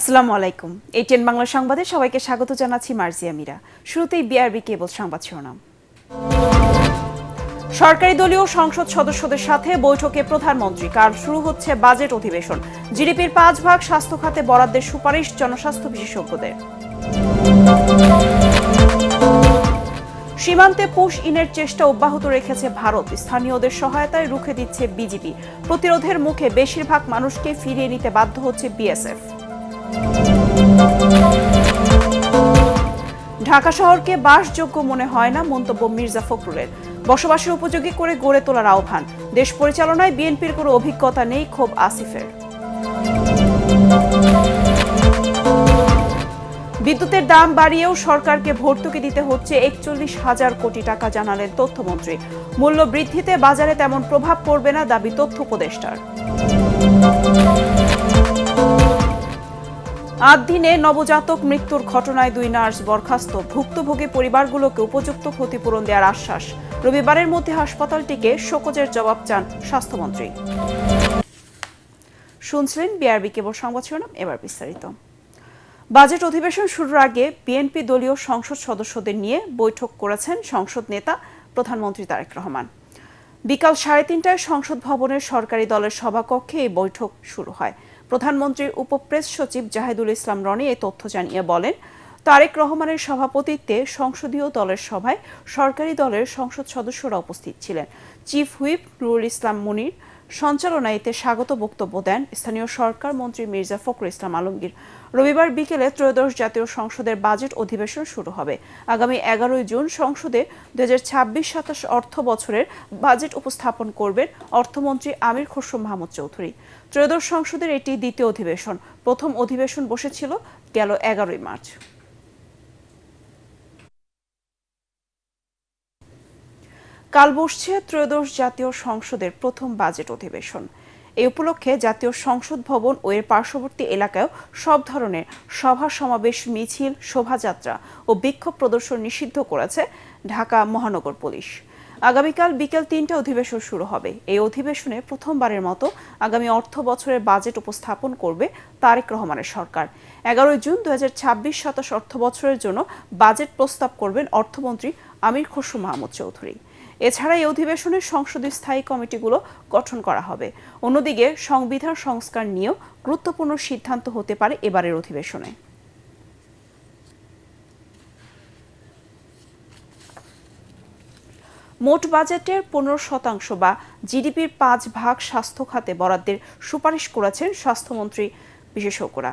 আসসালামু আলাইকুম। এটিএন বাংলা সংবাদে সবাইকে স্বাগত জানাচ্ছি মার্জিয়া মিরা। শুরুতেই বিআরবি কেবল সংবাদ শিরোনাম। সরকারি দলীয় সংসদ সদস্যদের সাথে বৈঠকে প্রধানমন্ত্রী। কাল শুরু হচ্ছে বাজেট অধিবেশন। জিডিপির 5 ভাগ স্বাস্থ্য খাতে বরাদ্দের সুপারিশ জনস্বাস্থ্য বিশেষজ্ঞদের। সীমান্তে পুশ ইনের চেষ্টা অব্যাহত রেখেছে ভারত। স্থানীয়দের সহায়তায় রুখে দিচ্ছে বিজিবি। প্রতিরোধের মুখে বেশিরভাগ মানুষকে ফিরিয়ে নিতে বাধ্য হচ্ছে বিএসএফ। ঢাকা শহরকে বাসযোগ্য মনে হয় না, মন্তব্য মির্জা ফখরুলের। বসবাসের উপযোগী করে গড়ে তোলার আহ্বান। দেশ পরিচালনায় বিএনপির কোনো অভিজ্ঞতা নেই, ক্ষোভ আসিফের। বিদ্যুতের দাম বাড়িয়েও সরকারকে ভর্তুকি দিতে হচ্ছে ৪১,০০০ কোটি টাকা, জানালেন তথ্যমন্ত্রী। মূল্য বৃদ্ধিতে বাজারে তেমন প্রভাব পড়বে না, দাবি তথ্য উপদেষ্টার। ৮ দিনে নবজাতক মৃত্যুর ঘটনায় 2 নার্স বরখাস্ত। ভুক্তভোগী পরিবারগুলোকে উপযুক্ত ক্ষতিপূরণ দেওয়ার আশ্বাস। রবিবারের মধ্যে হাসপাতালটিকে শোকজের জবাব চান স্বাস্থ্যমন্ত্রী। শুনছিলেন বিআরবি কেবল সংবাদ শিরোনাম, এবার বিস্তারিত। বাজেট অধিবেশন শুরুর আগে বিএনপি দলীয় সংসদ সদস্যদের নিয়ে বৈঠক করেছেন সংসদ নেতা প্রধানমন্ত্রী তারেক রহমান। বিকাল 3:30টায় সংসদ ভবনের সরকারি দলের সভাকক্ষে এই বৈঠক শুরু হয়। প্রধানমন্ত্রীর উপপ্রেস সচিব জাহিদুল ইসলাম রনি এই তথ্য জানিয়ে বলেন, তারেক রহমানের সভাপতিত্বে সংসদীয় দলের সভায় সরকারি দলের সংসদ সদস্যরা উপস্থিত ছিলেন। চিফ হুইপ নুরুল ইসলাম মুনির সঞ্চালনায় এতে স্বাগত বক্তব্য দেন স্থানীয় সরকার মন্ত্রী মির্জা ফখরুল ইসলাম আলমগীর। রবিবার বিকেলে ত্রয়োদশ জাতীয় সংসদের বাজেট অধিবেশন শুরু হবে। আগামী 11 জুন সংসদে 2026-27 অর্থ বছরের বাজেট উপস্থাপন করবেন অর্থমন্ত্রী আমির খসরু মাহমুদ চৌধুরী। ত্রয়োদশ সংসদের এটি দ্বিতীয় অধিবেশন। প্রথম অধিবেশন বসেছিল গেল 11 মার্চ। কাল বসছে ত্রয়োদশ জাতীয় সংসদের প্রথম বাজেট অধিবেশন। এই উপলক্ষে জাতীয় সংসদ ভবন ও এর পার্শ্ববর্তী এলাকায় সব ধরনের সভা সমাবেশ, মিছিল, শোভাযাত্রা ও বিক্ষোভ প্রদর্শন নিষিদ্ধ করেছে ঢাকা মহানগর পুলিশ। আগামীকাল বিকেল 3টায় অধিবেশন শুরু হবে। এই অধিবেশনে প্রথমবারের মতো আগামী অর্থ বছরের বাজেট উপস্থাপন করবে তারেক রহমানের সরকার। 11 জুন 2026-27 অর্থ বছরের জন্য বাজেট প্রস্তাব করবেন অর্থমন্ত্রী আমির খসরু মাহমুদ চৌধুরী। এছাড়া এই অধিবেশনে সংসদীয় স্থায়ী কমিটিগুলো গঠন করা হবে। অন্যদিকে সংবিধান সংস্কার নিয়েও গুরুত্বপূর্ণ সিদ্ধান্ত হতে পারে এবারের অধিবেশনে। মোট বাজেটের 15% বা জিডিপির 5 ভাগ স্বাস্থ্য খাতে বরাদ্দের সুপারিশ করেছেন স্বাস্থ্যমন্ত্রী বিশেষজ্ঞরা।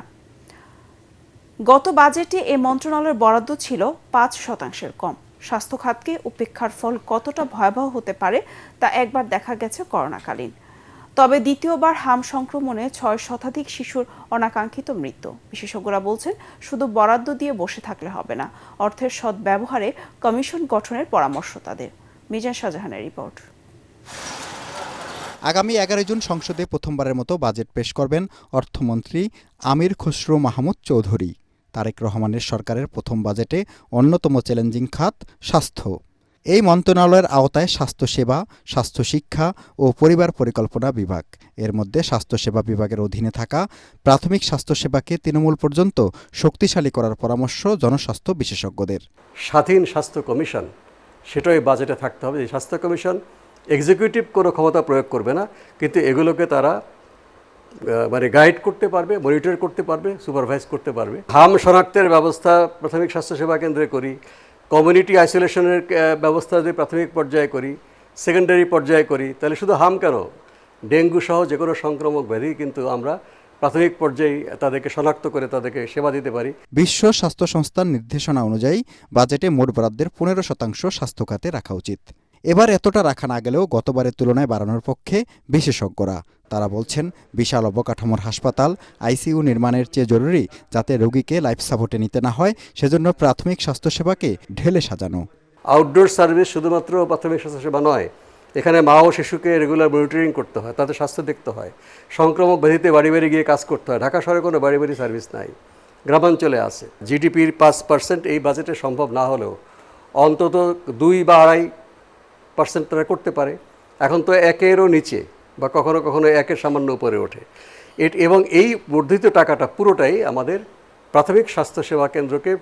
গত বাজেটে এ মন্ত্রণালয়ের বরাদ্দ ছিল 5%-এর কম। স্বাস্থ্য খাতকে উপেক্ষার ফল কতটা ভয়াবহ হতে পারে তা একবার দেখা গেছে করোনাকালীন। তবে দ্বিতীয়বার হাম সংক্রমণে 6 শতাধিক শিশুর অনাকাঙ্ক্ষিত মৃত্যু। বিশেষজ্ঞরা বলছেন, শুধু বরাদ্দ দিয়ে বসে থাকলে হবে না, অর্থের সদ্ব্যবহারে কমিশন গঠনের পরামর্শ তাদের। মিজান শাহজাহানের রিপোর্ট। আগামী 11 জুন সংসদে প্রথমবারের মতো বাজেট পেশ করবেন অর্থমন্ত্রী আমির খসরু মাহমুদ চৌধুরী। তারেক রহমানের সরকারের প্রথম বাজেটে অন্যতম চ্যালেঞ্জিং খাত স্বাস্থ্য। এই মন্ত্রণালয়ের আওতায় স্বাস্থ্যসেবা, স্বাস্থ্যশিক্ষা ও পরিবার পরিকল্পনা বিভাগ। এর মধ্যে স্বাস্থ্যসেবা বিভাগের অধীনে থাকা প্রাথমিক স্বাস্থ্যসেবাকে তৃণমূল পর্যন্ত শক্তিশালী করার পরামর্শ জনস্বাস্থ্য বিশেষজ্ঞদের। স্বাধীন স্বাস্থ্য কমিশন, সেটাই বাজেটে থাকতে হবে। এই স্বাস্থ্য কমিশন এক্সিকিউটিভ কোনো ক্ষমতা প্রয়োগ করবে না, কিন্তু এগুলোকে তারা গাইড করতে পারবে, মনিটর করতে পারবে, সুপারভাইজ করতে পারবে। হাম শনাক্তের ব্যবস্থা প্রাথমিক স্বাস্থ্যসেবা কেন্দ্রে করি, কমিউনিটি আইসোলেশনের ব্যবস্থা যদি প্রাথমিক পর্যায়ে করি, সেকেন্ডারি পর্যায়ে করি, তাহলে শুধু হাম কেন, ডেঙ্গু সহ যে কোনো সংক্রামক ব্যাধি কিন্তু আমরা প্রাথমিক পর্যায়ে তাদেরকে শনাক্ত করে তাদেরকে সেবা দিতে পারি। বিশ্ব স্বাস্থ্য সংস্থার নির্দেশনা অনুযায়ী বাজেটে মোট বরাদ্দের 15% স্বাস্থ্য খাতে রাখা উচিত। এবার এতটা রাখা না গেলেও গতবারের তুলনায় বাড়ানোর পক্ষে বিশেষজ্ঞরা। তারা বলছেন, বিশাল অবকাঠামোর হাসপাতাল, আইসিইউ নির্মাণের চেয়ে জরুরি যাতে রোগীকে লাইফ সাপোর্টে নিতে না হয়, সেজন্য প্রাথমিক স্বাস্থ্যসেবাকে ঢেলে সাজানো। আউটডোর সার্ভিস শুধুমাত্র প্রাথমিক স্বাস্থ্যসেবা নয়, এখানে মা ও শিশুকে রেগুলার মনিটরিং করতে হয়, তাদের স্বাস্থ্য দেখতে হয়, সংক্রামক ব্যাধিতে বাড়ি বাড়ি গিয়ে কাজ করতে হয়। ঢাকা শহরে কোনো বাড়ি বাড়ি সার্ভিস নাই, গ্রামাঞ্চলে আছে। জিডিপির 5% এই বাজেটে সম্ভব না হলেও অন্তত 2 বা 2.5% তারা করতে পারে। এখন তো 1-এরও নিচে বা কখনো কখনো 1-এর সামান্য উপরে ওঠে। এবং এই বর্ধিত টাকাটা পুরোটাই আমাদের প্রাথমিক স্বাস্থ্যসেবা কেন্দ্রকে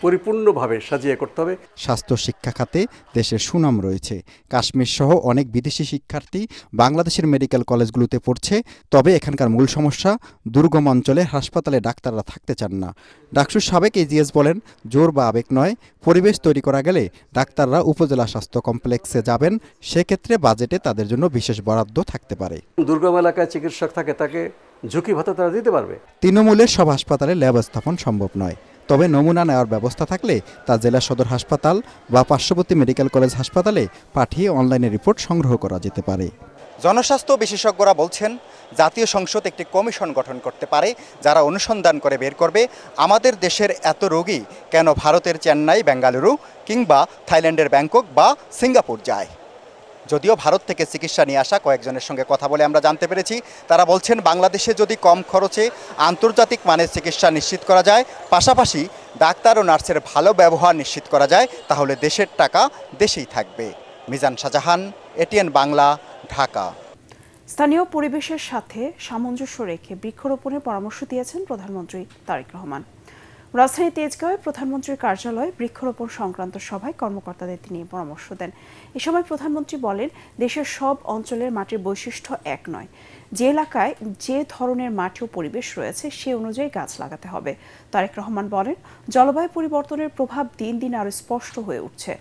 পরিপূর্ণভাবে সাজিয়ে করতে হবে। স্বাস্থ্য শিক্ষা খাতে দেশের সুনাম রয়েছে। কাশ্মীর সহ অনেক বিদেশি শিক্ষার্থী বাংলাদেশের মেডিকেল কলেজগুলোতে পড়ছে। তবে এখানকার মূল সমস্যা, দুর্গম অঞ্চলে হাসপাতালে ডাক্তাররা থাকতে চান না। ডাকসুর সাবেক এজিএস বলেন, জোর বা আবেগ নয়, পরিবেশ তৈরি করা গেলে ডাক্তাররা উপজেলা স্বাস্থ্য কমপ্লেক্সে যাবেন। সেক্ষেত্রে বাজেটে তাদের জন্য বিশেষ বরাদ্দ থাকতে পারে। দুর্গম এলাকায় চিকিৎসক থাকে, তাকে ঝুঁকি ভাতা তারা দিতে পারবে। তৃণমূলের সব হাসপাতালে ল্যাব স্থাপন সম্ভব নয়, তবে নমুনা নেওয়ার ব্যবস্থা থাকলে তা জেলা সদর হাসপাতাল বা পার্শ্ববর্তী মেডিকেল কলেজ হাসপাতালে পাঠিয়ে অনলাইনে রিপোর্ট সংগ্রহ করা যেতে পারে। জনস্বাস্থ্য বিশেষজ্ঞরা বলছেন, জাতীয় সংসদ একটি কমিশন গঠন করতে পারে, যারা অনুসন্ধান করে বের করবে আমাদের দেশের এত রোগী কেন ভারতের চেন্নাই, বেঙ্গালুরু কিংবা থাইল্যান্ডের ব্যাংকক বা সিঙ্গাপুর যায়। যদিও ভারত থেকে চিকিৎসা নিয়ে আসা কয়েকজনের সঙ্গে কথা বলে আমরা জানতে পেরেছি, তারা বলছেন বাংলাদেশে যদি কম খরচে আন্তর্জাতিক মানের চিকিৎসা নিশ্চিত করা যায়, পাশাপাশি ডাক্তার ও নার্সের ভালো ব্যবহার নিশ্চিত করা যায়, তাহলে দেশের টাকা দেশেই থাকবে। মিজান শাহজাহান, এটিএন বাংলা, ঢাকা। স্থানীয় পরিবেশের সাথে সামঞ্জস্য রেখে বৃক্ষরোপণের পরামর্শ দিয়েছেন প্রধানমন্ত্রী তারেক রহমান। রাজধানী তেজগাঁওয়ে প্রধানমন্ত্রীর কার্যালয়ে বৃক্ষরোপণ সংক্রান্ত সভায় কর্মকর্তাদের তিনি পরামর্শ দেন। এ সময় প্রধানমন্ত্রী বলেন, দেশের সব অঞ্চলের মাটির বৈশিষ্ট্য এক নয়। যে এলাকায় যে ধরনের মাটি ও পরিবেশ রয়েছে সে অনুযায়ী গাছ লাগাতে হবে। তারেক রহমান বলেন, জলবায়ু পরিবর্তনের প্রভাব দিন দিন আরও স্পষ্ট হয়ে উঠছে।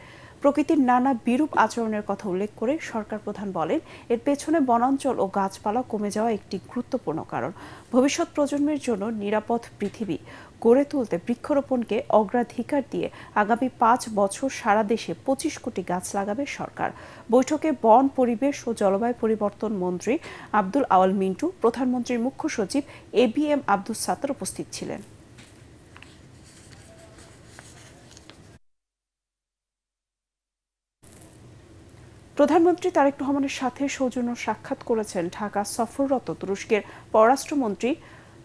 প্রকৃতির নানা বিরূপ আচরণের কথা উল্লেখ করে সরকার প্রধান বলেন, এর পেছনে বনাঞ্চল ও গাছপালা কমে যাওয়া একটি গুরুত্বপূর্ণ কারণ। ভবিষ্যৎ প্রজন্মের জন্য নিরাপদ পৃথিবী গড়ে তুলতে বৃক্ষরোপণকে অগ্রাধিকার দিয়ে আগামী 5 বছর সারা দেশে 25 কোটি গাছ লাগাবে সরকার। বৈঠকে বন, পরিবেশ ও জলবায়ু পরিবর্তন মন্ত্রী আব্দুল আওয়াল মিন্টু, প্রধানমন্ত্রীর মুখ্য সচিব ABM আব্দুস সাত্তার উপস্থিত ছিলেন। প্রধানমন্ত্রী তারেক রহমানের সাথে সৌজন্য সাক্ষাৎ করেছেন ঢাকা সফররত তুরস্কের পররাষ্ট্রমন্ত্রী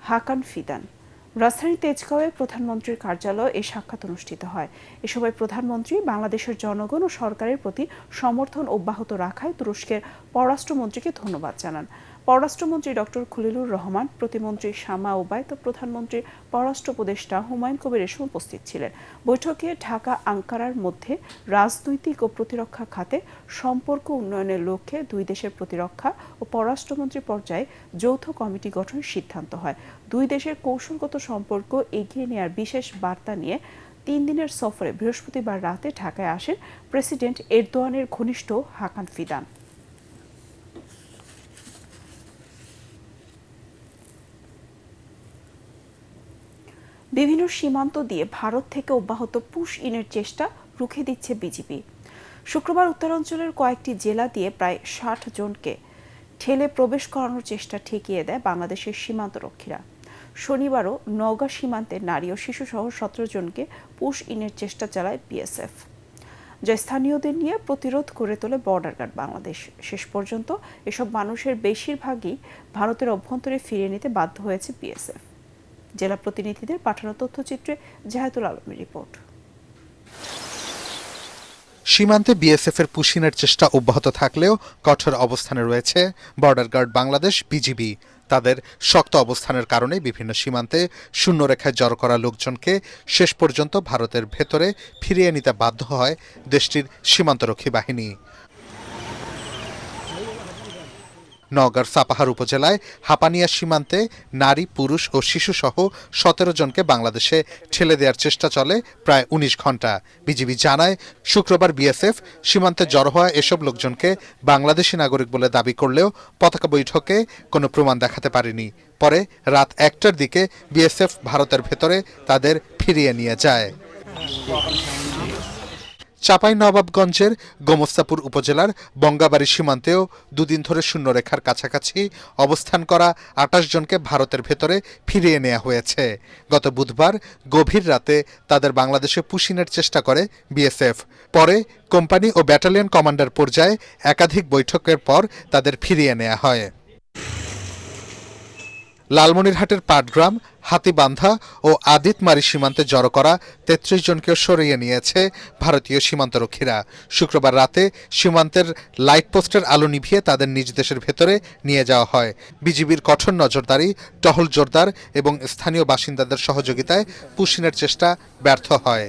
হাকান ফিদান। রাজধানী তেজগাঁওয়ে প্রধানমন্ত্রীর কার্যালয়ে এই সাক্ষাৎ অনুষ্ঠিত হয়। এ সময় প্রধানমন্ত্রী বাংলাদেশের জনগণ ও সরকারের প্রতি সমর্থন অব্যাহত রাখায় তুরস্কের পররাষ্ট্রমন্ত্রীকে ধন্যবাদ জানান। পররাষ্ট্রমন্ত্রী ডক্টর খলিলুর রহমান, প্রতিমন্ত্রী শামা ওবায়দ ও প্রধানমন্ত্রীর পররাষ্ট্র উপদেষ্টা হুমায়ুন কবির এসব উপস্থিত ছিলেন। বৈঠকে ঢাকা আঙ্কারার মধ্যে রাজনৈতিক ও প্রতিরক্ষা খাতে সম্পর্ক উন্নয়নের লক্ষ্যে দুই দেশের প্রতিরক্ষা ও পররাষ্ট্রমন্ত্রী পর্যায়ে যৌথ কমিটি গঠনের সিদ্ধান্ত হয়। দুই দেশের কৌশলগত সম্পর্ক এগিয়ে নেওয়ার বিশেষ বার্তা নিয়ে 3 দিনের সফরে বৃহস্পতিবার রাতে ঢাকায় আসেন প্রেসিডেন্ট এরদোয়ানের ঘনিষ্ঠ হাকান ফিদান। বিভিন্ন সীমান্ত দিয়ে ভারত থেকে অব্যাহত পুশ ইনের চেষ্টা রুখে দিচ্ছে বিজিবি। শুক্রবার উত্তরাঞ্চলের কয়েকটি জেলা দিয়ে প্রায় 60 জনকে ঠেলে প্রবেশ করানোর চেষ্টা ঠেকিয়ে দেয় বাংলাদেশের সীমান্তরক্ষীরা। শনিবারও নওগাঁ সীমান্তে নারী ও শিশুসহ 17 জনকে পুশ ইনের চেষ্টা চালায় বিএসএফ, যা স্থানীয়দের নিয়ে প্রতিরোধ করে তোলে বর্ডার গার্ড বাংলাদেশ। শেষ পর্যন্ত এসব মানুষের বেশিরভাগই ভারতের অভ্যন্তরে ফিরিয়ে নিতে বাধ্য হয়েছে বিএসএফ। জেলা প্রতিনিধিদের পাঠানো তথ্যচিত্রে জাহাতুল আলমের রিপোর্ট। সীমান্তে বিএসএফের পুশিনের চেষ্টা অব্যাহত থাকলেও কঠোর অবস্থানে রয়েছে বর্ডার গার্ড বাংলাদেশ বিজিবি। তাদের শক্ত অবস্থানের কারণে বিভিন্ন সীমান্তে শূন্যরেখায় জড়ো করা লোকজনকে শেষ পর্যন্ত ভারতের ভেতরে ফিরিয়ে নিতে বাধ্য হয় দেশটির সীমান্তরক্ষী বাহিনী। নওগাঁর সাপাহার উপজেলায় হাপানিয়া সীমান্তে নারী, পুরুষ ও শিশুসহ 17 জনকে বাংলাদেশে ঠেলে দেওয়ার চেষ্টা চলে প্রায় 19 ঘন্টা। বিজিবি জানায়, শুক্রবার বিএসএফ সীমান্তে জড়ো হওয়া এসব লোকজনকে বাংলাদেশি নাগরিক বলে দাবি করলেও পতাকা বৈঠকে কোনো প্রমাণ দেখাতে পারেনি। পরে রাত 1টার দিকে বিএসএফ ভারতের ভেতরে তাদের ফিরিয়ে নিয়ে যায়। চাঁপাইনবাবগঞ্জের গোমস্তাপুর উপজেলার বঙ্গাবাড়ি সীমান্তেও দুদিন ধরে শূন্যরেখার কাছাকাছি অবস্থান করা 28 জনকে ভারতের ভেতরে ফিরিয়ে নেওয়া হয়েছে। গত বুধবার গভীর রাতে তাদের বাংলাদেশে পুশিনের চেষ্টা করে বিএসএফ। পরে কোম্পানি ও ব্যাটালিয়ন কমান্ডার পর্যায়ে একাধিক বৈঠকের পর তাদের ফিরিয়ে নেওয়া হয়। লালমনিরহাটের পাটগ্রাম, হাতিবান্ধা ও আদিতমারি সীমান্তে জড়ো করা ৩৩ জনকেও সরিয়ে নিয়েছে ভারতীয় সীমান্তরক্ষীরা। শুক্রবার রাতে সীমান্তের লাইট পোস্টের আলো নিভিয়ে তাদের নিজ দেশের ভেতরে নিয়ে যাওয়া হয়। বিজিবির কঠোর নজরদারি, টহল জোরদার এবং স্থানীয় বাসিন্দাদের সহযোগিতায় পুশিনের চেষ্টা ব্যর্থ হয়।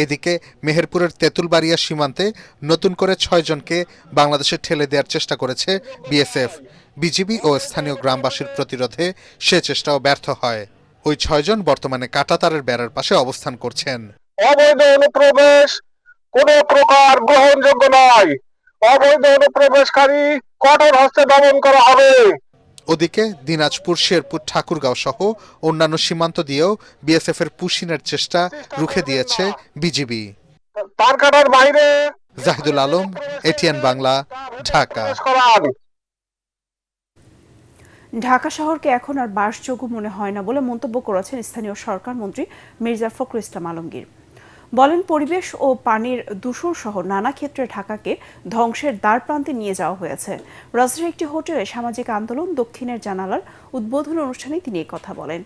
এদিকে মেহেরপুরের তেঁতুলবাড়িয়া সীমান্তে নতুন করে ৬ জনকে বাংলাদেশে ঠেলে দেওয়ার চেষ্টা করেছে বিএসএফ। বিজিবি ও স্থানীয় গ্রামবাসীর প্রতিরোধে সে চেষ্টাও ব্যর্থ হয়। ওই ৬ জন বর্তমানে কাঁটাতারের বেড়ার পাশে অবস্থান করছেন। অবৈধ অনুপ্রবেশ কোনো প্রকার গ্রহণযোগ্য নয়। অবৈধ অনুপ্রবেশকারী কঠোর হস্তে দমন করা হবে। ওদিকে দিনাজপুর, শেরপুর, ঠাকুরগাঁও সহ অন্যান্য সীমান্ত দিয়েও বিএসএফ এর পুশিনের চেষ্টা রুখে দিয়েছে বিজিবি। তার কাটার বাইরে জাহিদুল আলম, এটিএন বাংলা, ঢাকা। ঢাকা শহরকে এখন আর বাসযোগ্য মনে হয় না বলে মন্তব্য করেছেন স্থানীয় সরকার মন্ত্রী মির্জা ফখরুল ইসলাম আলমগীর। বলেন, পরিবেশ ও পানির দূষণ সহ নানা ক্ষেত্রে ঢাকাকে ধ্বংসের দ্বারপ্রান্তে নিয়ে যাওয়া হয়েছে। রাজধানীর একটি হোটেলে সামাজিক আন্দোলন দক্ষিণের জানালার উদ্বোধন অনুষ্ঠানে তিনি কথা বলেন।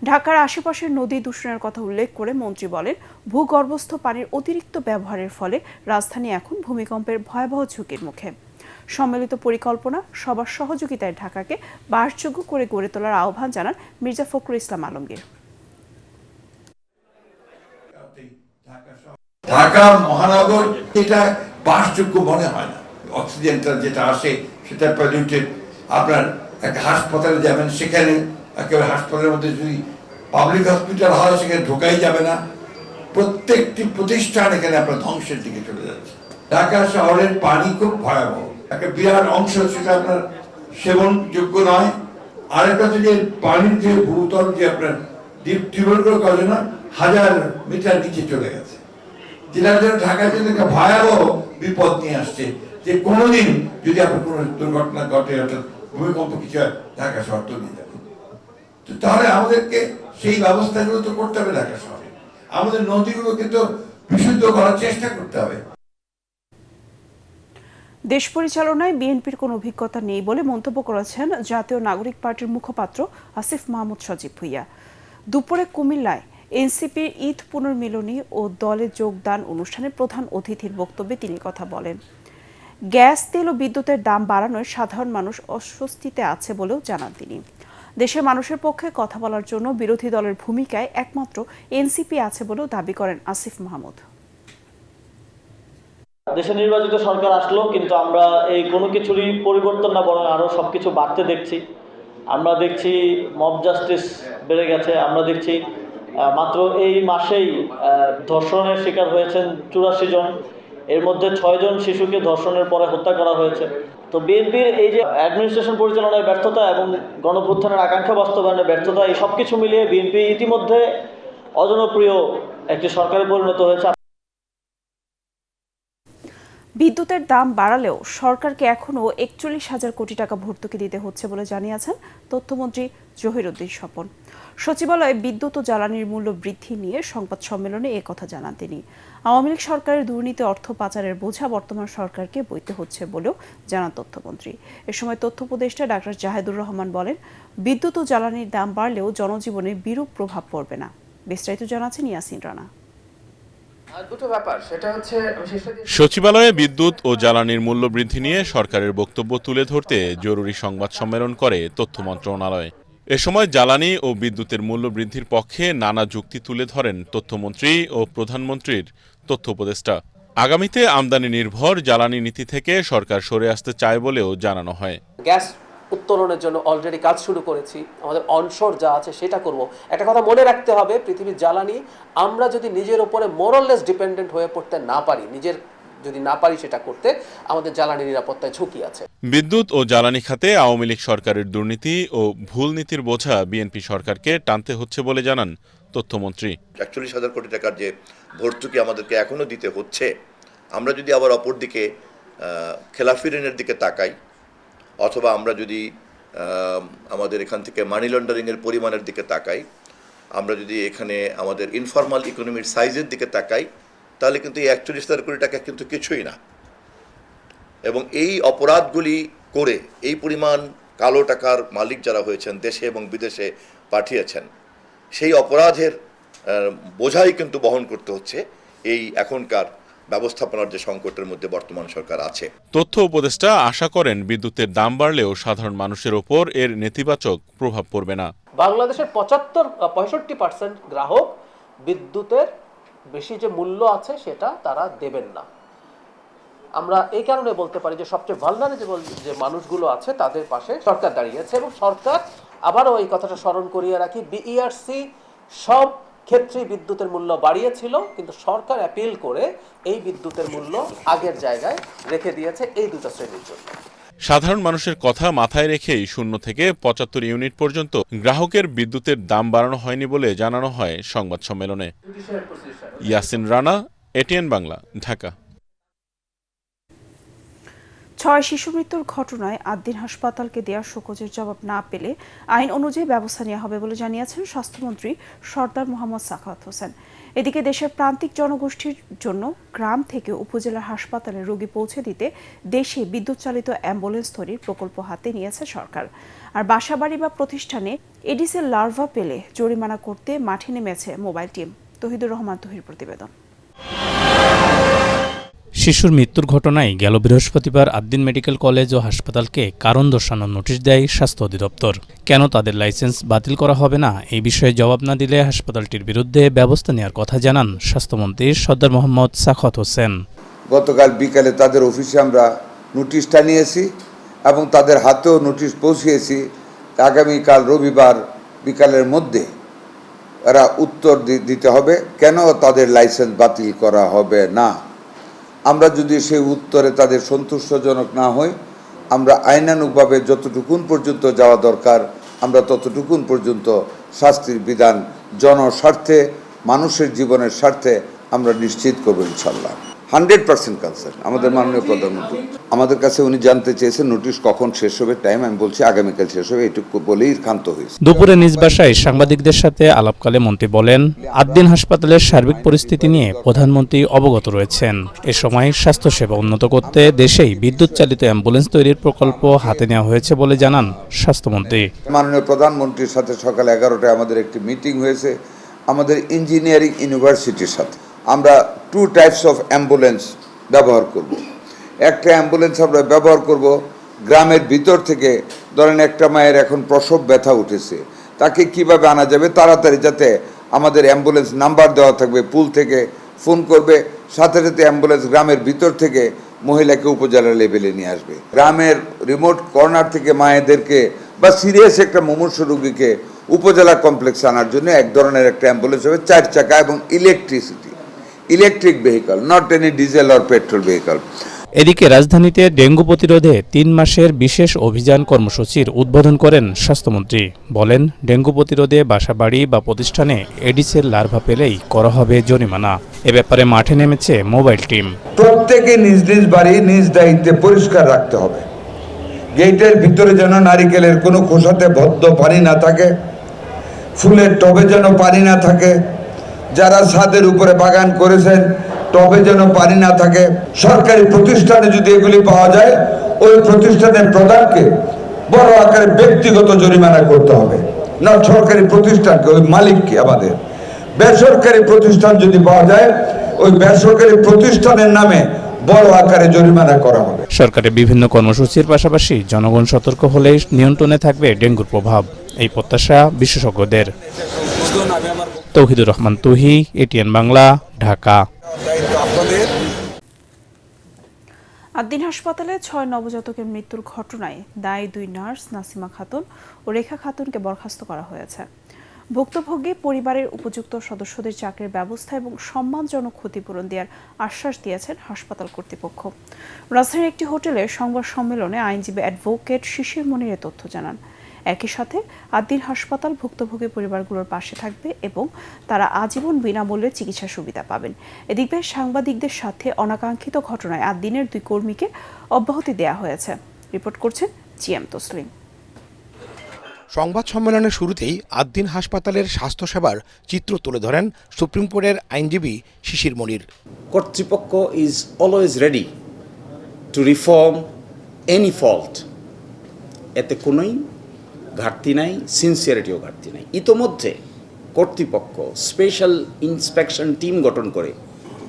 ঢাকার আশেপাশের নদী দূষণের কথা উল্লেখ করে মন্ত্রী বলেন, ভূগর্ভস্থ পানির অতিরিক্ত ব্যবহারের ফলে রাজধানী এখন ভূমিকম্পের ভয়াবহ ঝুঁকির মুখে। সম্মিলিত পরিকল্পনা, সবার সহযোগিতায় ঢাকাকে বাসযোগ্য করে গড়ে তোলার আহ্বান জানান মির্জা ফখরুল ইসলাম আলমগীর। ঢাকা মহানগর এটা বাসযোগ্য মনে হয় না। অক্সিজেনটা যেটা আসে সেটা পলিউটেড। আপনার একটা হাসপাতালে যাবেন, সেখানে একেবারে হাসপাতালের মধ্যে যদি পাবলিক হসপিটাল হয় সেখানে ঢোকাই যাবে না। প্রত্যেকটি প্রতিষ্ঠান এখানে আপনার ধ্বংসের দিকে চলে যাচ্ছে। ঢাকা শহরের পানি খুব ভয়াবহ, একটা বিরাট অংশ সেটা আপনার সেবনযোগ্য নয়। আরেকটা হচ্ছে যে পানির যে ভূতল যে আপনার টিউবওয়েলগুলো কাজে না 1000 মিটার নিচে চলে গেছে, যেটার জন্য ঢাকার জন্য একটা ভয়াবহ বিপদ নিয়ে আসছে। যে কোনোদিন যদি আপনার কোনো দুর্ঘটনা ঘটে, অর্থাৎ ভূমিকম্প কিছু হয়, ঢাকা শহর তলিয়ে যাবে। তো তাহলে আমাদেরকে সেই ব্যবস্থাগুলো তো করতে হবে ঢাকা শহরে। আমাদের নদীগুলোকে তো বিশুদ্ধ করার চেষ্টা করতে হবে। দেশ পরিচালনায় বিএনপির কোনো অভিজ্ঞতা নেই বলে মন্তব্য করেছেন জাতীয় নাগরিক পার্টির মুখপাত্র আসিফ মাহমুদ সজীব ভুঁইয়া। দুপুরে কুমিল্লায় এনসিপির ঈদ পুনর্মিলনী ও দলে যোগদান অনুষ্ঠানে প্রধান অতিথির বক্তব্যে তিনি কথা বলেন। গ্যাস, তেল ও বিদ্যুতের দাম বাড়ানোয় সাধারণ মানুষ অস্বস্তিতে আছে বলেও জানান তিনি। দেশের মানুষের পক্ষে কথা বলার জন্য বিরোধী দলের ভূমিকায় একমাত্র এনসিপি আছে বলেও দাবি করেন আসিফ মাহমুদ। দেশে নির্বাচিত সরকার আসলো, কিন্তু আমরা এই কোনো কিছুরই পরিবর্তন না, বরং আরও সবকিছু বাড়তে দেখছি। আমরা দেখছি মব জাস্টিস বেড়ে গেছে। আমরা দেখছি মাত্র এই মাসেই ধর্ষণের শিকার হয়েছেন 84 জন, এর মধ্যে 6 জন শিশুকে ধর্ষণের পরে হত্যা করা হয়েছে। তো বিএনপির এই যে অ্যাডমিনিস্ট্রেশন পরিচালনায় ব্যর্থতা এবং গণভ্যুত্থানের আকাঙ্ক্ষা বাস্তবায়নের ব্যর্থতা, এই সব কিছু মিলিয়ে বিএনপি ইতিমধ্যে অজনপ্রিয় একটি সরকারে পরিণত হয়েছে। বিদ্যুতের দাম বাড়ালেও সরকারকে এখনও 41,000 কোটি টাকা ভর্তুকি দিতে হচ্ছে বলে জানিয়েছেন তথ্যমন্ত্রী জহিরুদ্দিন স্বপন। সচিবালয়ে বিদ্যুৎ ও জ্বালানির মূল্য বৃদ্ধি নিয়ে সংবাদ সম্মেলনে কথা জানান তিনি। আওয়ামী লীগ সরকারের দুর্নীতি অর্থ পাচারের বোঝা বর্তমান সরকারকে বইতে হচ্ছে বলেও জানান তথ্যমন্ত্রী। এ সময় তথ্য উপদেষ্টা ডাক্তার জাহেদুর রহমান বলেন, বিদ্যুৎ ও জ্বালানির দাম বাড়লেও জনজীবনে বিরূপ প্রভাব পড়বে না। বিস্তারিত জানাচ্ছেন ইয়াসিন রানা। সচিবালয়ে বিদ্যুৎ ও জ্বালানির মূল্য বৃদ্ধি নিয়ে সরকারের বক্তব্য তুলে ধরতে জরুরি সংবাদ সম্মেলন করে তথ্য মন্ত্রণালয়। এ সময় জ্বালানি ও বিদ্যুতের মূল্য বৃদ্ধির পক্ষে নানা যুক্তি তুলে ধরেন তথ্যমন্ত্রী ও প্রধানমন্ত্রীর তথ্য উপদেষ্টা। আগামীতে আমদানি নির্ভর জ্বালানি নীতি থেকে সরকার সরে আসতে চায় বলেও জানানো হয়। গ্যাস উত্তোলনের জন্য অলরেডি কাজ শুরু করেছি, আমাদের অনশোর যা আছে সেটা করব। একটা কথা মনে রাখতে হবে, পৃথিবীর জ্বালানি আমরা যদি নিজের উপরে মোরলেস ডিপেন্ডেন্ট হয়ে পড়তে না পারি, যদি না পারি সেটা করতে, আমাদের জ্বালানি নিরাপত্তায় ঝুঁকি আছে। বিদ্যুৎ ও জ্বালানি খাতে আওয়ামী লীগ সরকারের দুর্নীতি ও ভুল নীতির বোঝা বিএনপি সরকারকে টানতে হচ্ছে বলে জানান তথ্যমন্ত্রী। 41,000 কোটি টাকার যে ভর্তুকি আমাদেরকে এখনো দিতে হচ্ছে, আমরা যদি আবার অপরদিকে খেলাফি ঋণের দিকে তাকাই, অথবা আমরা যদি আমাদের এখান থেকে মানি লন্ডারিংয়ের পরিমাণের দিকে তাকাই, আমরা যদি এখানে আমাদের ইনফর্মাল ইকোনমির সাইজের দিকে তাকাই, তাহলে কিন্তু এই 41,000 কোটি টাকা কিন্তু কিছুই না। এবং এই অপরাধগুলি করে এই পরিমাণ কালো টাকার মালিক যারা হয়েছেন দেশে এবং বিদেশে পাঠিয়েছেন, সেই অপরাধের বোঝাই কিন্তু বহন করতে হচ্ছে এই এখনকার ব্যবস্থাপনার যে সংকটের মধ্যে বর্তমান সরকার আছে। তথ্য উপদেষ্টা আশা করেন বিদ্যুতের দাম বাড়লেও সাধারণ মানুষের ওপর এর নেতিবাচক প্রভাব পড়বে না। বাংলাদেশের 65% গ্রাহক বিদ্যুতের বেশি যে মূল্য আছে সেটা তারা দেবেন না। আমরা এই কারণে বলতে পারি যে সবচেয়ে ভালনারেবল যে মানুষগুলো আছে তাদের পাশে সরকার দাঁড়িয়েছে, এবং সরকার, আবারও এই কথাটা স্মরণ করিয়ে রাখি, বিইআরসি সব ক্ষেত্রে বিদ্যুতের মূল্য বাড়িয়েছিল, কিন্তু সরকার অ্যাপিল করে এই বিদ্যুতের মূল্য আগের জায়গায় রেখে দিয়েছে এই দুটো শ্রেণীর জন্য। সাধারণ মানুষের কথা মাথায় রেখেই 0 থেকে 75 ইউনিট পর্যন্ত গ্রাহকের বিদ্যুতের দাম বাড়ানো হয়নি বলে জানানো হয় সংবাদ সম্মেলনে। ইয়াসিন রানা, এটিএন বাংলা, ঢাকা। 6 শিশু মৃত্যুর ঘটনায় আদ্দিন হাসপাতালকে দেওয়া শোকজের জবাব না পেলে আইন অনুযায়ী ব্যবস্থা নেওয়া হবে বলে জানিয়েছেন স্বাস্থ্যমন্ত্রী সরদার মোহাম্মদ সাখাওয়াত হোসেন। এদিকে দেশের প্রান্তিক জনগোষ্ঠীর জন্য গ্রাম থেকে উপজেলার হাসপাতালে রোগী পৌঁছে দিতে দেশে বিদ্যুৎ চালিত অ্যাম্বুলেন্স তৈরির প্রকল্প হাতে নিয়েছে সরকার। আর বাসাবাড়ি বা প্রতিষ্ঠানে এডিসের লার্ভা পেলে জরিমানা করতে মাঠে নেমেছে মোবাইল টিম। তহিদুর রহমান তহির প্রতিবেদন। শিশুর মৃত্যুর ঘটনায় গেল বৃহস্পতিবার আদ্দিন মেডিকেল কলেজ ও হাসপাতালকে কারণ দর্শানোর নোটিশ দেয় স্বাস্থ্য অধিদপ্তর। কেন তাদের লাইসেন্স বাতিল করা হবে না এই বিষয়ে জবাব না দিলে হাসপাতালটির বিরুদ্ধে ব্যবস্থা নেওয়ার কথা জানান স্বাস্থ্যমন্ত্রী সরদার মোহাম্মদ সাখাওয়াত হোসেন। গতকাল বিকালে তাদের অফিসে আমরা নোটিশটা নিয়েছি এবং তাদের হাতেও নোটিশ পৌঁছিয়েছি। আগামীকাল রবিবার বিকালের মধ্যে এরা উত্তর দিতে হবে কেন তাদের লাইসেন্স বাতিল করা হবে না। আমরা যদি সেই উত্তরে তাদের সন্তুষ্টজনক না হই, আমরা আইনানুগভাবে যতটুকুন পর্যন্ত যাওয়া দরকার আমরা ততটুকুন পর্যন্ত শাস্তির বিধান জনস্বার্থে, মানুষের জীবনের স্বার্থে আমরা নিশ্চিত করব ইনশাল্লাহ। 100% কনসার্ন আমাদের মাননীয় প্রধানমন্ত্রী। আমাদের কাছে উনি জানতে চেয়েছেন নোটিশ কখন শেষ হবে, টাইম আমি বলছি আগামীকাল শেষ হবে, এটুকু বলেই ক্ষান্ত হয়েছে। দুপুরে নিজ বাসায় সাংবাদিকদের সাথে আলাপকালে মন্ত্রী বলেন, আদ্দিন হাসপাতালের সার্বিক পরিস্থিতি নিয়ে প্রধানমন্ত্রী অবগত রয়েছেন। এ সময় স্বাস্থ্যসেবা উন্নত করতে দেশেই বিদ্যুৎ চালিত অ্যাম্বুলেন্স তৈরির প্রকল্প হাতে নেওয়া হয়েছে বলে জানান স্বাস্থ্যমন্ত্রী। মাননীয় প্রধানমন্ত্রীর সাথে সকাল 11টায় আমাদের একটি মিটিং হয়েছে আমাদের ইঞ্জিনিয়ারিং ইউনিভার্সিটির সাথে। আমরা 2 টাইপস অফ অ্যাম্বুলেন্স ব্যবহার করব। একটা অ্যাম্বুলেন্স আমরা ব্যবহার করব গ্রামের ভিতর থেকে, ধরেন একটা মায়ের এখন প্রসব ব্যথা উঠেছে, তাকে কিভাবে আনা যাবে তাড়াতাড়ি, যাতে আমাদের অ্যাম্বুলেন্স নাম্বার দেওয়া থাকবে, পুল থেকে ফোন করবে, সাথে সাথে অ্যাম্বুলেন্স গ্রামের ভিতর থেকে মহিলাকে উপজেলা লেভেলে নিয়ে আসবে। গ্রামের রিমোট কর্নার থেকে মায়েদেরকে বা সিরিয়াস একটা মুমূর্ষু রোগীকে উপজেলা কমপ্লেক্সে আনার জন্য এক ধরনের একটা অ্যাম্বুলেন্স হবে 4 চাকা এবং electric vehicle, not any diesel or petrol vehicle. এদিকে রাজধানীতে ডেঙ্গু প্রতিরোধে 3 মাসের বিশেষ অভিযান কর্মসূচির উদ্বোধন করেন স্বাস্থ্যমন্ত্রী। বলেন, ডেঙ্গু প্রতিরোধে বাসাবাড়ি বা প্রতিষ্ঠানে এডিসের লার্ভা পেলেই করা হবে জরিমানা। এ ব্যাপারে মাঠে নেমেছে মোবাইল টিম। প্রত্যেকে নিজ নিজ বাড়ি নিজ দায়িত্বে পরিষ্কার রাখতে হবে। গেটের ভিতরে যেন নারিকেলের কোনো খোসাতে বদ্ধ পানি না থাকে, ফুলের টবে যেন পানি না থাকে, যারা ছাদের উপরে বাগান করেছেন টবে যেন পানি না থাকে। সরকারি প্রতিষ্ঠানে যদি এগুলি পাওয়া যায়, ওই প্রতিষ্ঠানের প্রধানকে বড় আকারে ব্যক্তিগত জরিমানা করতে হবে, না সরকারি প্রতিষ্ঠানকে, ওই মালিককে। আমাদের বেসরকারি প্রতিষ্ঠান যদি পাওয়া যায়, ওই বেসরকারি প্রতিষ্ঠানের নামে বড় আকারে জরিমানা করা হবে। সরকারের বিভিন্ন কর্মসূচির পাশাপাশি জনগণ সতর্ক হলে নিয়ন্ত্রণে থাকবে ডেঙ্গুর প্রভাব, এই প্রত্যাশা বিশেষজ্ঞদের। তৌহিদুর রহমান তুহি, এটিএন বাংলা, ঢাকা। আদ্দিন হাসপাতালে 6 নবজাতকের মৃত্যুর ঘটনায় দায়ী 2 নার্স নাসিমা খাতুন ও রেখা খাতুনকে বরখাস্ত করা হয়েছে। ভুক্তভোগী পরিবারের উপযুক্ত সদস্যদের চাকরির ব্যবস্থা এবং সম্মানজনক ক্ষতিপূরণ দেওয়ার আশ্বাস দিয়েছেন হাসপাতাল কর্তৃপক্ষ। রাজধানীর একটি হোটেলের সংবাদ সম্মেলনে আইনজীবী অ্যাডভোকেট শিশির মনির তথ্য জানান। একই সাথে আদ্দিন হাসপাতাল ভুক্তভোগী পরিবারগুলোর পাশে থাকবে এবং তারা আজীবন বিনামূল্যে চিকিৎসা সুবিধা পাবেন। এদিকে সাংবাদিকদের সাথে অনাকাঙ্ক্ষিত ঘটনায় আদ্দিনের 2 কর্মীকে অব্যাহতি দেওয়া হয়েছে। রিপোর্ট করছেন জিএম তসলিম। সংবাদ সম্মেলনের শুরুতেই আদ্দিন হাসপাতালের স্বাস্থ্যসেবার চিত্র তুলে ধরেন সুপ্রিম কোর্টের আইনজীবী শিশির মনির। কর্তৃপক্ষ is always ready to reform any fault এতে কোনোই ঘাটতি নাই, সিনসিয়ারিটিও ঘাটতি নাই। ইতোমধ্যে কর্তৃপক্ষ স্পেশাল ইন্সপেকশন টিম গঠন করে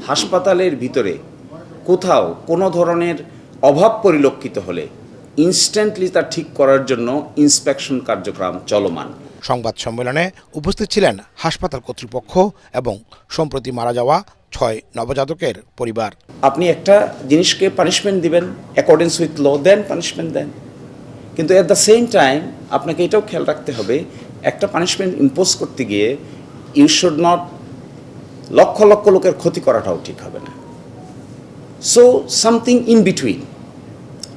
হাসপাতালের ভিতরে কোথাও কোনো ধরনের অভাব পরিলক্ষিত হলে ইনস্ট্যান্টলি তা ঠিক করার জন্য ইন্সপেকশন কার্যক্রম চলমান। সংবাদ সম্মেলনে উপস্থিত ছিলেন হাসপাতাল কর্তৃপক্ষ এবং সম্প্রতি মারা যাওয়া 6 নবজাতকের পরিবার। আপনি একটা জিনিসকে পানিশমেন্ট দিবেন accordings with law, then punishment দেন, কিন্তু অ্যাট দ্য সেম টাইম আপনাকে এটাও খেয়াল রাখতে হবে একটা পানিশমেন্ট ইম্পোজ করতে গিয়ে you should not lakh lakh লোকের ক্ষতি করাটাও ঠিক হবে না। So something in between,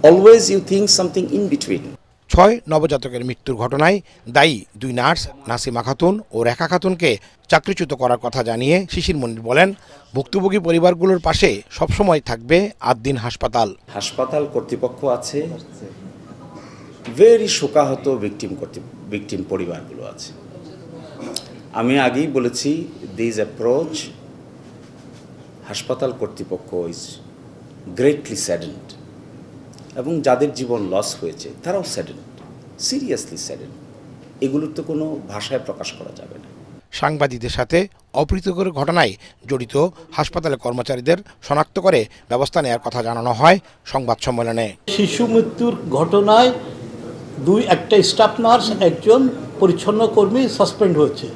always you think something in between. 6 নবজাতকের মৃত্যুর ঘটনায় দায়ী 2 নার্স নাসিমা খাতুন ও রেখা খাতুনকে চাকরিচ্যুত করার কথা জানিয়ে শিশির মনির বলেন, ভুক্তভোগী পরিবারগুলোর পাশে সবসময় থাকবে আদ্দিন হাসপাতাল। হাসপাতাল কর্তৃপক্ষ আছে, ভেরি শোকাহত ভিকটিম পরিবারগুলো আছে। আমি আগেই বলেছি দিস অ্যাপ্রোচ, হাসপাতাল কর্তৃপক্ষ ইজ গ্রেটলি স্যাডেন্ড, এবং যাদের জীবন লস হয়েছে তারাও স্যাডেন্ড, সিরিয়াসলি স্যাডেন্ড। এগুলোর তো কোনো ভাষায় প্রকাশ করা যাবে না। সাংবাদিকদের সাথে অপ্রীতিকর ঘটনায় জড়িত হাসপাতালের কর্মচারীদের শনাক্ত করে ব্যবস্থা নেওয়ার কথা জানানো হয় সংবাদ সম্মেলনে। শিশু মৃত্যুর ঘটনায় একটা স্টাফ নার্স, একজন পরিচ্ছন্ন কর্মী সাসপেন্ড হয়েছে।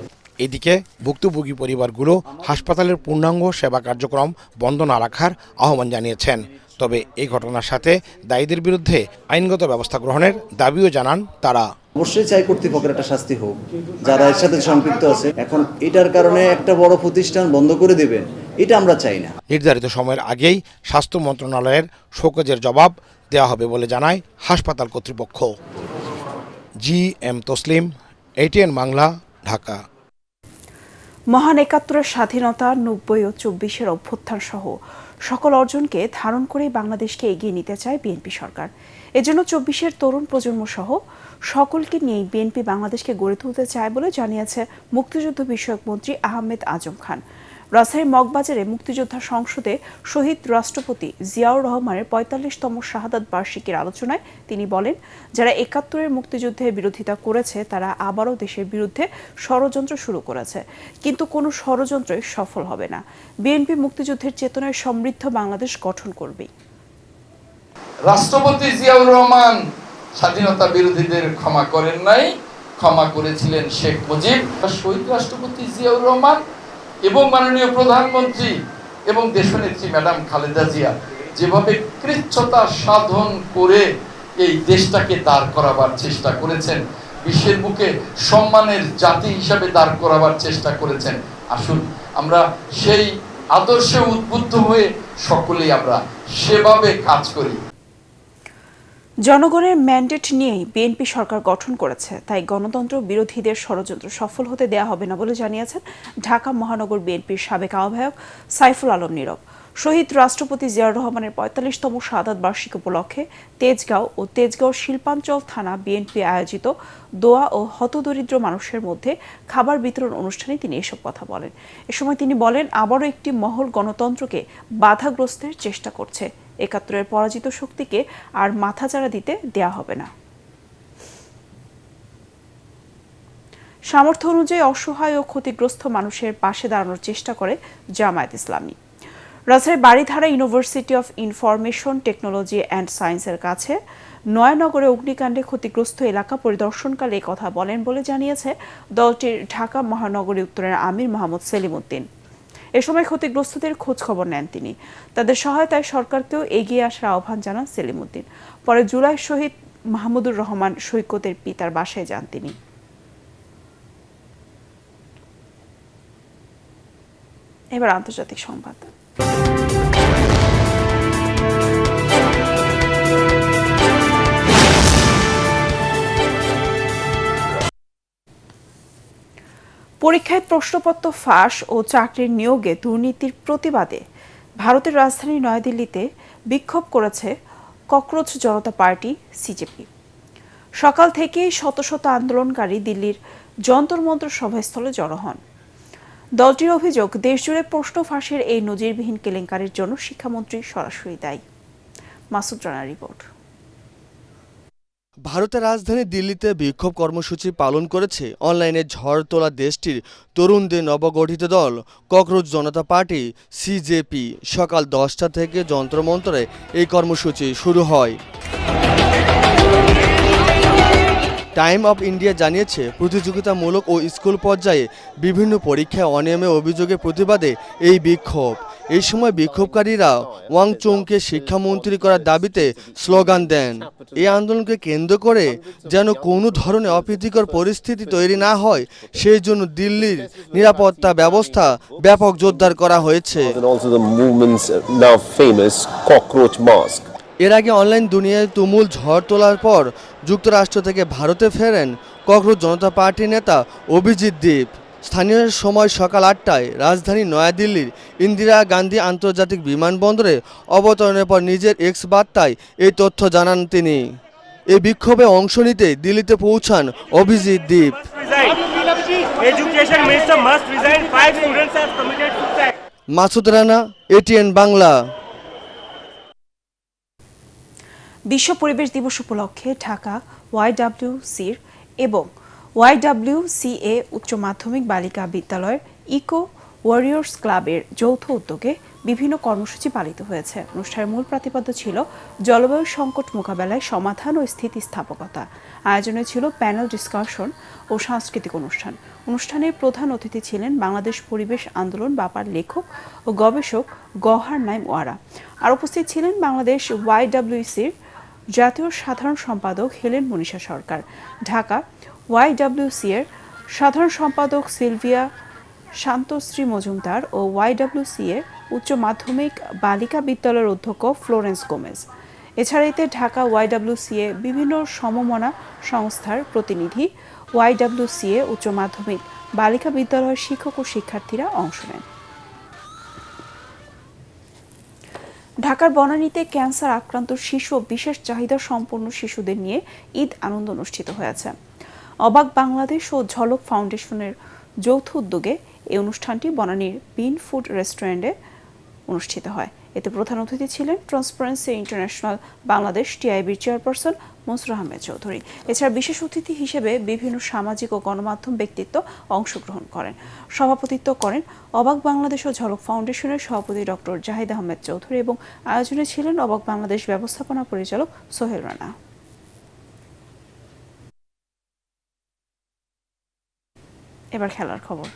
এদিকে ভুক্তভোগী পরিবারগুলো হাসপাতালের পূর্ণাঙ্গ সেবা কার্যক্রম বন্ধ না রাখার আহ্বান জানিয়েছেন। তবে এই ঘটনার সাথে দায়ীদের বিরুদ্ধে আইনগত ব্যবস্থা গ্রহণের দাবিও জানান তারা। অবশ্যই চাই কর্তৃপক্ষের একটা শাস্তি হোক যারা এর সাথে সম্পৃক্ত আছে। এখন এটার কারণে একটা বড় প্রতিষ্ঠান বন্ধ করে দেবেন, এটা আমরা চাই না। নির্ধারিত সময়ের আগেই স্বাস্থ্য মন্ত্রণালয়ের শোকজের জবাব দেওয়া হবে বলে জানায় হাসপাতাল কর্তৃপক্ষ। GM Taslim, ATN Bangla, Dhaka. মহান ৭১-এর স্বাধীনতা, ৯০ ও ২৪-এর অভ্যুত্থান সহ সকল অর্জনকে ধারণ করেই বাংলাদেশকে এগিয়ে নিতে চায় বিএনপি সরকার। এজন্য ২৪-এর তরুণ প্রজন্ম সহ সকলকে নিয়েই বিএনপি বাংলাদেশকে গড়ে তুলতে চায় বলে জানিয়েছে মুক্তিযুদ্ধ বিষয়ক মন্ত্রী আহমেদ আজম খান। রাজশাহীর মগবাজারে মুক্তিযোদ্ধা সংসদে শহীদ রাষ্ট্রপতি জিয়াউর রহমানের ৪৫তম শাহাদাত বার্ষিকীর আলোচনায় তিনি বলেন, যারা ৭১-এর মুক্তিযুদ্ধের বিরোধিতা করেছে তারা আবারও দেশের বিরুদ্ধে ষড়যন্ত্র শুরু করেছে, কিন্তু কোনো ষড়যন্ত্রই সফল হবে না। বিএনপি মুক্তিযুদ্ধের চেতনায় সমৃদ্ধ বাংলাদেশ গঠন করবে। রাষ্ট্রপতি জিয়াউর রহমান স্বাধীনতা বিরোধীদের ক্ষমা করেন নাই, ক্ষমা করেছিলেন শেখ মুজিব। শহীদ রাষ্ট্রপতি জিয়াউর রহমান এবং মাননীয় প্রধানমন্ত্রী এবং দেশনেত্রী ম্যাডাম খালেদা জিয়া যেভাবে কৃচ্ছতা সাধন করে এই দেশটাকে দাঁড় করাবার চেষ্টা করেছেন, বিশ্বের বুকে সম্মানের জাতি হিসাবে দাঁড় করাবার চেষ্টা করেছেন, আসুন আমরা সেই আদর্শে উদ্বুদ্ধ হয়ে সকলেই আমরা সেভাবে কাজ করি। জনগণের ম্যান্ডেট নিয়েই বিএনপি সরকার গঠন করেছে, তাই গণতন্ত্র বিরোধীদের ষড়যন্ত্র সফল হতে দেয়া হবে না বলে জানিয়েছেন ঢাকা মহানগর বিএনপির সাবেক আহ্বায়ক সাইফুল আলম নীরব। শহীদ রাষ্ট্রপতি জিয়াউর রহমানের ৪৫তম শাহাদাত বার্ষিকী উপলক্ষে তেজগাঁও শিল্পাঞ্চল থানা বিএনপি আয়োজিত দোয়া ও হতদরিদ্র মানুষের মধ্যে খাবার বিতরণ অনুষ্ঠানে তিনি এসব কথা বলেন। এ সময় তিনি বলেন, আবারও একটি মহল গণতন্ত্রকে বাধাগ্রস্তের চেষ্টা করছে। ৭১-এর পরাজিত শক্তিকে আর মাথাচাড়া দিতে দেয়া হবে না। সামর্থ্য অনুযায়ী অসহায় ও ক্ষতিগ্রস্ত মানুষের পাশে দাঁড়ানোর চেষ্টা করে জামায়াত ইসলামী। রাজশাহীর Baridhara university of information technology and সায়েন্সের কাছে নয়ানগরে অগ্নিকাণ্ডে ক্ষতিগ্রস্ত এলাকা পরিদর্শনকালে এই কথা বলেন বলে জানিয়েছে দলটির ঢাকা মহানগরী উত্তরের আমির মোহাম্মদ সেলিম উদ্দিন। এ সময় ক্ষতিগ্রস্তদের খোঁজ খবর নেন তিনি। তাদের সহায়তায় সরকারকেও এগিয়ে আসার আহ্বান জানান সেলিম উদ্দিন। পরে জুলাই শহীদ মাহমুদুর রহমান সৈকতের পিতার বাসায় যান তিনি। এবার আন্তর্জাতিক সংবাদ। পরীক্ষায় প্রশ্নপত্র ফাঁস ও চাকরির নিয়োগে দুর্নীতির প্রতিবাদে ভারতের রাজধানী নয়াদিল্লিতে বিক্ষোভ করেছে ককরোচ জনতা পার্টি সিজেপি। সকাল থেকেই শত শত আন্দোলনকারী দিল্লির যন্তর মন্তর সভাস্থলে জড়ো হন। দলটির অভিযোগ, দেশজুড়ে প্রশ্ন ফাঁসের এই নজিরবিহীন কেলেঙ্কারির জন্য শিক্ষামন্ত্রী সরাসরি দায়ী। মাসুদ রানার রিপোর্ট। ভারতের রাজধানী দিল্লিতে বিক্ষোভ কর্মসূচি পালন করেছে অনলাইনে ঝড় তোলা দেশটির তরুণদের নবগঠিত দল ককরোচ জনতা পার্টি সিজেপি। সকাল 10টা থেকে যন্ত্রমন্ত্রে এই কর্মসূচি শুরু হয়। টাইম অফ ইন্ডিয়া জানিয়েছে, প্রতিযোগিতামূলক ও স্কুল পর্যায়ে বিভিন্ন পরীক্ষায় অনিয়মের অভিযোগের প্রতিবাদে এই বিক্ষোভ। এই সময় বিক্ষোভকারীরা ওয়াংচুংকে শিক্ষামন্ত্রী করার দাবিতে স্লোগান দেন। এই আন্দোলনকে কেন্দ্র করে যেন কোনো ধরনের অপ্রীতিকর পরিস্থিতি তৈরি না হয়, সেই জন্য দিল্লির নিরাপত্তা ব্যবস্থা ব্যাপক জোরদার করা হয়েছে। এর আগে অনলাইন দুনিয়ায় তুমুল ঝড় তোলার পর যুক্তরাষ্ট্র থেকে ভারতে ফেরেন ককরোচ জনতা পার্টির নেতা অভিজিৎ দীপ। স্থানীয় সময় সকাল 8টায় রাজধানী নয়াদিল্লির ইন্দিরা গান্ধী আন্তর্জাতিক বিমানবন্দরে অবতরণের পর নিজের এক্স বার্তায় এই তথ্য জানান তিনি। এই বিক্ষোভে অংশ নিতে দিল্লিতে পৌঁছান অভিজিৎ দীপ। মাসুদ রানা, এটিএন বাংলা। বিশ্ব পরিবেশ দিবস উপলক্ষে ঢাকা ওয়াইডব্লিউসির এবং ওয়াইডব্লিউসিএ উচ্চ মাধ্যমিক বালিকা বিদ্যালয়ের ইকো ওয়ারিয়র্স ক্লাবের যৌথ উদ্যোগে বিভিন্ন কর্মসূচি পালিত হয়েছে। অনুষ্ঠানের মূল প্রতিপাদ্য ছিল জলবায়ু সংকট মোকাবেলায় সমাধান ও স্থিতিস্থাপকতা। আয়োজনে ছিল প্যানেল ডিসকাশন ও সাংস্কৃতিক অনুষ্ঠান। অনুষ্ঠানের প্রধান অতিথি ছিলেন বাংলাদেশ পরিবেশ আন্দোলন বাপার লেখক ও গবেষক গওহার নাইম ওয়ারা। আর উপস্থিত ছিলেন বাংলাদেশ ওয়াইডব্লিউসির জাতীয় সাধারণ সম্পাদক হেলেন মনীষা সরকার, ঢাকা ওয়াইডব্লিউসি এর সাধারণ সম্পাদক সিলভিয়া শান্তশ্রী মজুমদার ও ওয়াইডব্লিউসি এর উচ্চ মাধ্যমিক বালিকা বিদ্যালয়ের অধ্যক্ষ ফ্লোরেন্স গোমেজ। এছাড়া এতে ঢাকা ওয়াইডব্লিউসিএ বিভিন্ন সমমনা সংস্থার প্রতিনিধি, ওয়াইডব্লিউসিএ উচ্চ মাধ্যমিক বালিকা বিদ্যালয়ের শিক্ষক ও শিক্ষার্থীরা অংশ নেন। ঢাকার বনানীতে ক্যান্সার আক্রান্ত শিশু ও বিশেষ চাহিদা সম্পন্ন শিশুদের নিয়ে ঈদ আনন্দ অনুষ্ঠিত হয়েছে। অবাক বাংলাদেশ ও ঝলক ফাউন্ডেশনের যৌথ উদ্যোগে এই অনুষ্ঠানটি বনানীর বিন ফুড রেস্টুরেন্টে অনুষ্ঠিত হয়। এতে প্রধান অতিথি ছিলেন ট্রান্সপারেন্সি ইন্টারন্যাশনাল বাংলাদেশ টিআইবির চেয়ারপারসন মনসুর আহমেদ চৌধুরী। এছাড়া বিশেষ অতিথি হিসেবে বিভিন্ন সামাজিক ও গণমাধ্যম ব্যক্তিত্ব অংশগ্রহণ করেন। সভাপতিত্ব করেন অবাক বাংলাদেশ ও ঝলক ফাউন্ডেশনের সভাপতি ডক্টর জাহিদ আহমেদ চৌধুরী এবং আয়োজনে ছিলেন অবাক বাংলাদেশ ব্যবস্থাপনা পরিচালক সোহেল রানা। এবার খেলার খবর।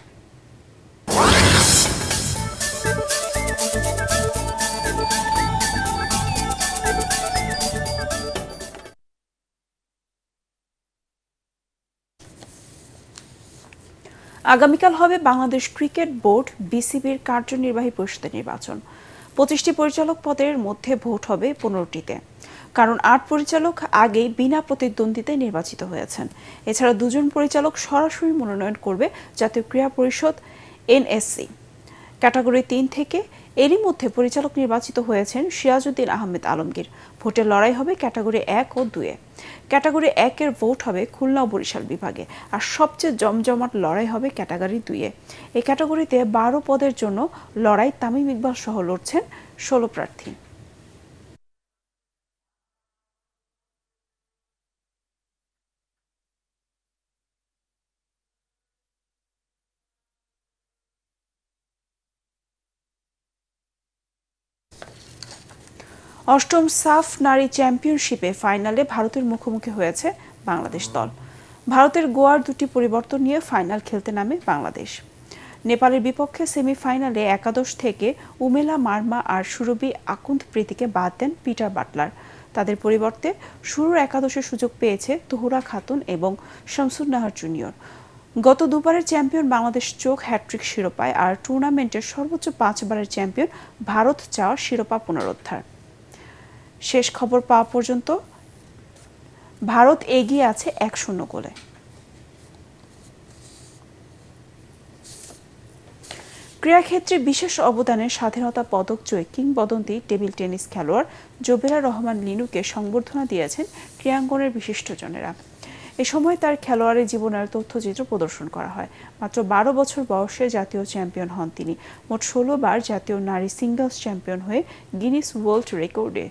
আগামীকাল হবে বাংলাদেশ ক্রিকেট বোর্ড বিসিবির কার্যনির্বাহী পরিষদের নির্বাচন। 25টি পরিচালক পদের মধ্যে ভোট হবে 15টিতে, কারণ 8 পরিচালক আগেই বিনা প্রতিদ্বন্দ্বিতায় নির্বাচিত হয়েছেন। এছাড়া 2 জন পরিচালক সরাসরি মনোনয়ন করবে জাতীয় ক্রীড়া পরিষদ এনএসসি। ক্যাটাগরি 3 থেকে এরই মধ্যে পরিচালক নির্বাচিত হয়েছেন সিরাজউদ্দিন আহমেদ আলমগীর। ভোটের লড়াই হবে ক্যাটাগরি 1 ও 2-এ। ক্যাটাগরি 1 এর ভোট হবে খুলনা ও বরিশাল বিভাগে, আর সবচেয়ে জমজমাট লড়াই হবে ক্যাটাগরি 2-এ। এই ক্যাটাগরিতে 12 পদের জন্য লড়াই তামিম ইকবাল সহ লড়ছেন 16 প্রার্থী। অষ্টম সাফ নারী চ্যাম্পিয়নশিপে ফাইনালে ভারতের মুখোমুখি হয়েছে বাংলাদেশ দল। ভারতের গোয়ার 2টি পরিবর্তন নিয়ে ফাইনাল খেলতে নামে বাংলাদেশ। নেপালের বিপক্ষে সেমিফাইনালে একাদশ থেকে উমেলা মার্মা আর সুরভি আকুন্দ প্রীতিকে বাদ দেন পিটার বাটলার। তাদের পরিবর্তে শুরুর একাদশের সুযোগ পেয়েছে তুহুরা খাতুন এবং শামসুন নাহার জুনিয়র। গত দুবারের চ্যাম্পিয়ন বাংলাদেশ চোখ হ্যাট্রিক শিরোপায়, আর টুর্নামেন্টের সর্বোচ্চ 5 বারের চ্যাম্পিয়ন ভারত চাওয়া শিরোপা পুনরুদ্ধার। শেষ খবর পাওয়া পর্যন্ত ভারত এগিয়ে আছে 1-0 গোলে। ক্রীড়াক্ষেত্রে বিশেষ অবদানে স্বাধীনতা পদক জয়ী কিংবদন্তি টেবিল টেনিস খেলোয়াড় জোবেরা রহমান লিনুকে সংবর্ধনা দিয়েছেন ক্রীড়াঙ্গনের বিশিষ্টজনেরা। এ সময় তার খেলোয়াড়ি জীবনের তথ্যচিত্র প্রদর্শন করা হয়। মাত্র ১২ বছর বয়সে জাতীয় চ্যাম্পিয়ন হন তিনি। মোট ১৬ বার জাতীয় নারী সিঙ্গলস চ্যাম্পিয়ন হয়ে গিনিস ওয়ার্ল্ড রেকর্ডে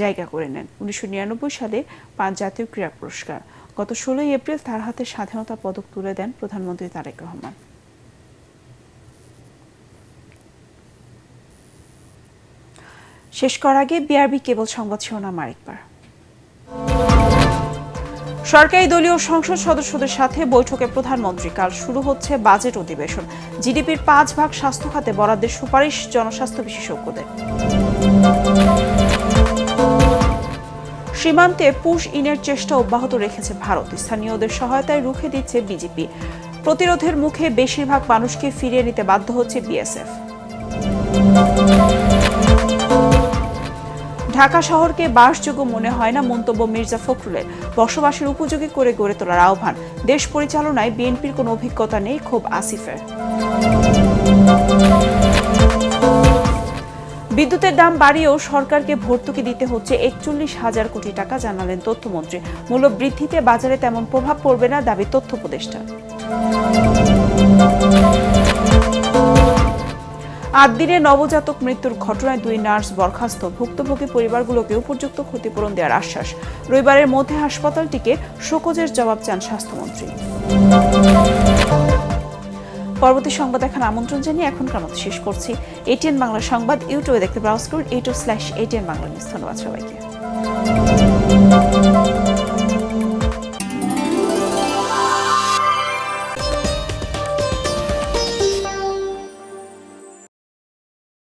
জায়গা করে নেন। ১৯৯৯ সালে পান জাতীয় ক্রীড়া পুরস্কার। গত ১৬ এপ্রিল তার হাতে স্বাধীনতা পদক তুলে দেন প্রধানমন্ত্রী তারেক রহমান। শেষ করার আগে বিআরবি কেবল সংবাদ শিরোনাম আরেকবার। সরকারি দলীয় সংসদ সদস্যদের সাথে বৈঠকে প্রধানমন্ত্রী। কাল শুরু হচ্ছে বাজেট অধিবেশন। জিডিপির ৫ স্বাস্থ্য খাতে বরাদ্দের সুপারিশ জনস্বাস্থ্য বিশেষজ্ঞদের। সীমান্তে পুশ ইনের চেষ্টা অব্যাহত রেখেছে ভারত। স্থানীয়দের সহায়তায় রুখে দিচ্ছে বিজেপি। প্রতিরোধের মুখে বেশিরভাগ মানুষকে ফিরিয়ে নিতে বাধ্য হচ্ছে বিএসএফ। ঢাকা শহরকে বাসযোগ্য মনে হয় না মন্তব্য মির্জা ফখরুলের। বসবাসের উপযোগী করে গড়ে তোলার আহ্বান। দেশ পরিচালনায় বিএনপির কোনো অভিজ্ঞতা নেই, ক্ষোভ আসিফের। বিদ্যুতের দাম বাড়িয়েও সরকারকে ভর্তুকি দিতে হচ্ছে ৪১,০০০ কোটি টাকা, জানালেন তথ্যমন্ত্রী। মূল্য বৃদ্ধিতে বাজারে তেমন প্রভাব পড়বে না, দাবি তথ্য উপদেষ্টা। ৮ দিনে নবজাতক মৃত্যুর ঘটনায় ২ নার্স বরখাস্ত। ভুক্তভোগী পরিবারগুলোকে উপযুক্ত ক্ষতিপূরণ দেওয়ার আশ্বাস। রবিবারের মধ্যে হাসপাতালটিকে শোকজের জবাব চান স্বাস্থ্যমন্ত্রী। পরবর্তী সংবাদ দেখার আমন্ত্রণ জানিয়ে এখনকার মতো শেষ করছি। এটিএন বাংলা সংবাদ ইউটিউবে দেখতে ব্রাউজ করুন youtube/ATN বাংলা নিউজ। ধন্যবাদ সবাইকে।